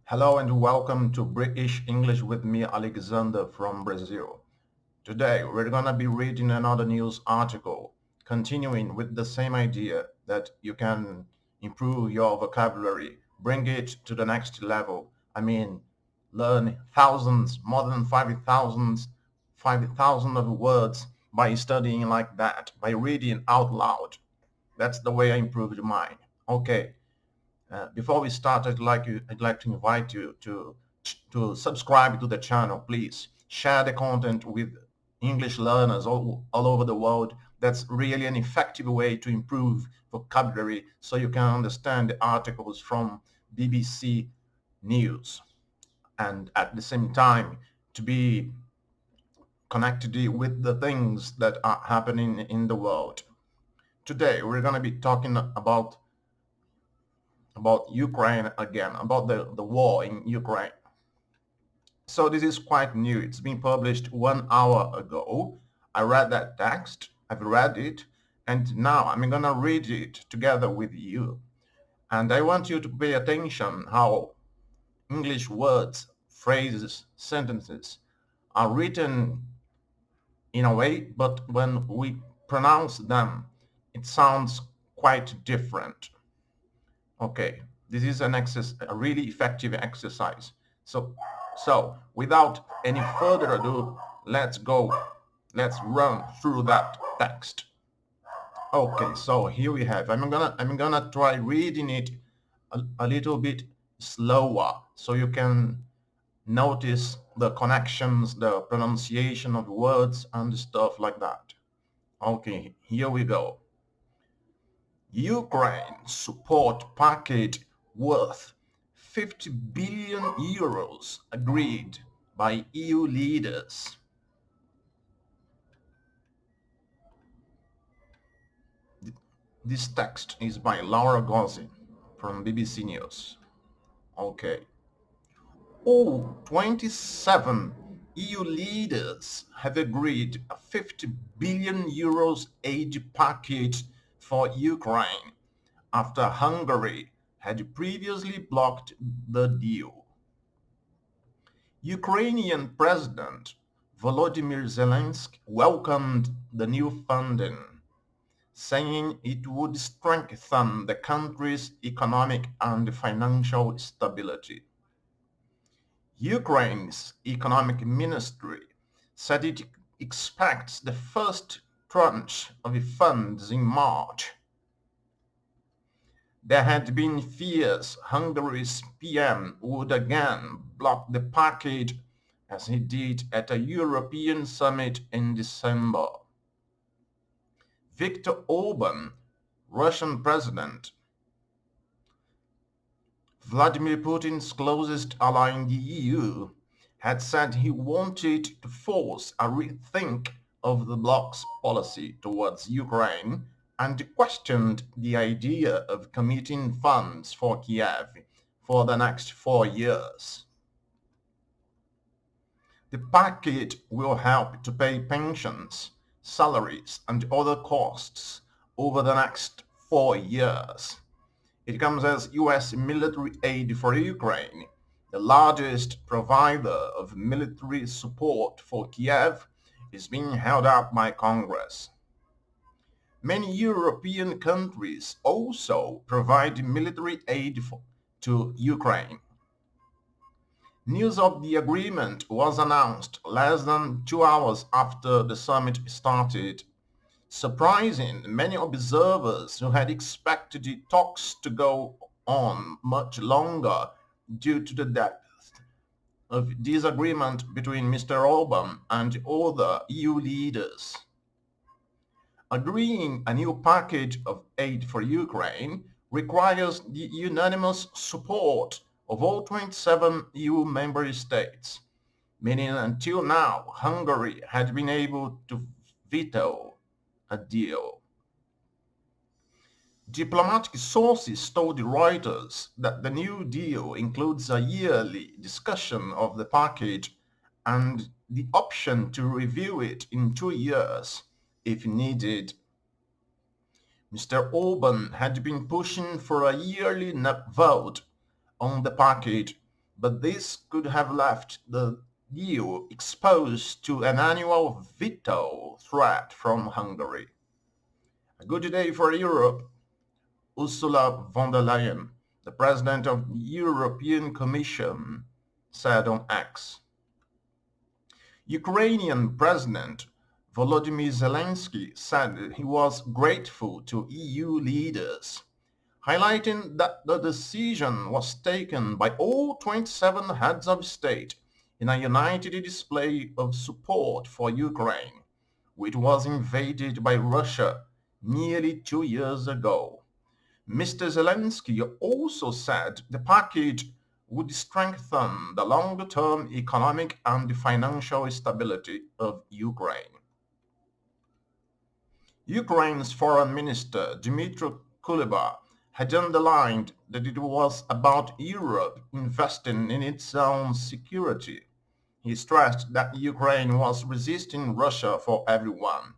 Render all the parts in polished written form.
Hello and welcome to British English with me, Alexandre from Brazil. Today we're gonna be reading another news article, continuing with the same idea that you can improve your vocabulary, bring it to the next level. Learn thousands, more than 5,000 of words by studying like that, by reading out loud. That's the way I improved mine. Okay. Before we start, I'd like to invite you to subscribe to the channel, please. Share the content with English learners all over the world. That's really an effective way to improve vocabulary so you can understand the articles from BBC News and at the same time to be connected with the things that are happening in the world. Today, we're going to be talking about Ukraine again, about the war in Ukraine. So this is quite new. It's been published 1 hour ago. I read that text, I've read it, and now I'm gonna read it together with you. And I want you to pay attention how English words, phrases, sentences are written in a way, but when we pronounce them, it sounds quite different. Okay, this is a really effective exercise. So without any further ado, let's go. Let's run through that text. Okay, so here we have. I'm gonna try reading it a little bit slower so you can notice the connections, the pronunciation of words and stuff like that. Okay, here we go. Ukraine support package worth 50 billion euros agreed by EU leaders. This text is by Laura Gozzi from BBC News. Okay. All 27 EU leaders have agreed a 50 billion euros aid package for Ukraine after Hungary had previously blocked the deal. Ukrainian President Volodymyr Zelensky welcomed the new funding, saying it would strengthen the country's economic and financial stability. Ukraine's economic ministry said it expects the first tranche of funds in March. There had been fears Hungary's PM would again block the package as he did at a European summit in December. Viktor Orban, Russian president, Vladimir Putin's closest ally in the EU, had said he wanted to force a rethink of the bloc's policy towards Ukraine and questioned the idea of committing funds for Kiev for the next 4 years. The package will help to pay pensions, salaries, and other costs over the next 4 years. It comes as US military aid for Ukraine, the largest provider of military support for Kiev, is being held up by Congress. Many European countries also provide military aid to Ukraine. News of the agreement was announced less than 2 hours after the summit started, surprising many observers who had expected the talks to go on much longer due to the depth of disagreement between Mr. Orban and other EU leaders. Agreeing a new package of aid for Ukraine requires the unanimous support of all 27 EU member states, meaning until now Hungary had been able to veto a deal. Diplomatic sources told Reuters that the new deal includes a yearly discussion of the package and the option to review it in 2 years if needed. Mr. Orban had been pushing for a yearly vote on the package but this could have left the EU exposed to an annual veto threat from Hungary. A good day for Europe. Ursula von der Leyen, the President of the European Commission, said on X. Ukrainian President Volodymyr Zelensky said he was grateful to EU leaders, highlighting that the decision was taken by all 27 heads of state in a united display of support for Ukraine, which was invaded by Russia nearly 2 years ago. Mr. Zelensky also said the package would strengthen the longer-term economic and financial stability of Ukraine. Ukraine's Foreign Minister Dmytro Kuleba had underlined that it was about Europe investing in its own security. He stressed that Ukraine was resisting Russia for everyone,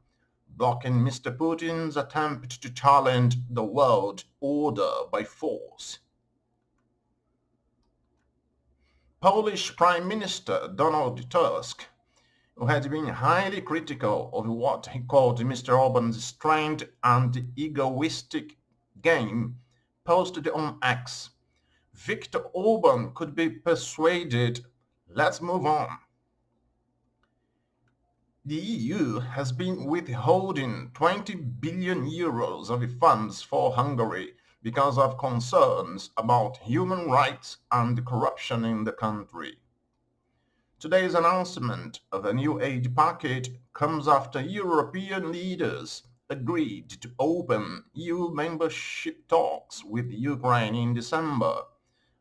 blocking Mr. Putin's attempt to challenge the world order by force. Polish Prime Minister Donald Tusk, who had been highly critical of what he called Mr. Orban's strained and egoistic game, posted on X, Viktor Orban could be persuaded, let's move on. The EU has been withholding 20 billion euros of funds for Hungary because of concerns about human rights and corruption in the country. Today's announcement of a new aid package comes after European leaders agreed to open EU membership talks with Ukraine in December,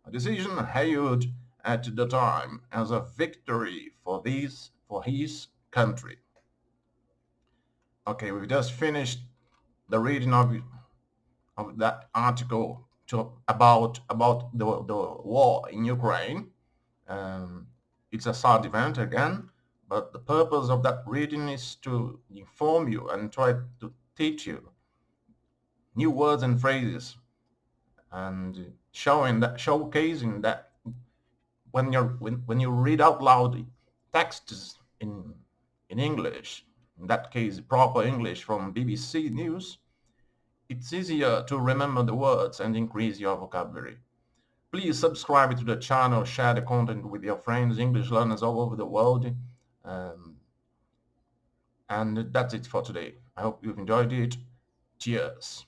a decision hailed at the time as a victory for his country. Okay, we've just finished the reading of that article about the war in Ukraine. Um, it's a sad event again, but the purpose of that reading is to inform you and try to teach you new words and phrases, and showcasing that when you read out loud texts in English, in that case proper English from BBC News, it's easier to remember the words and increase your vocabulary. Please subscribe to the channel, share the content with your friends, English learners all over the world. Um, and that's it for today. I hope you've enjoyed it. Cheers.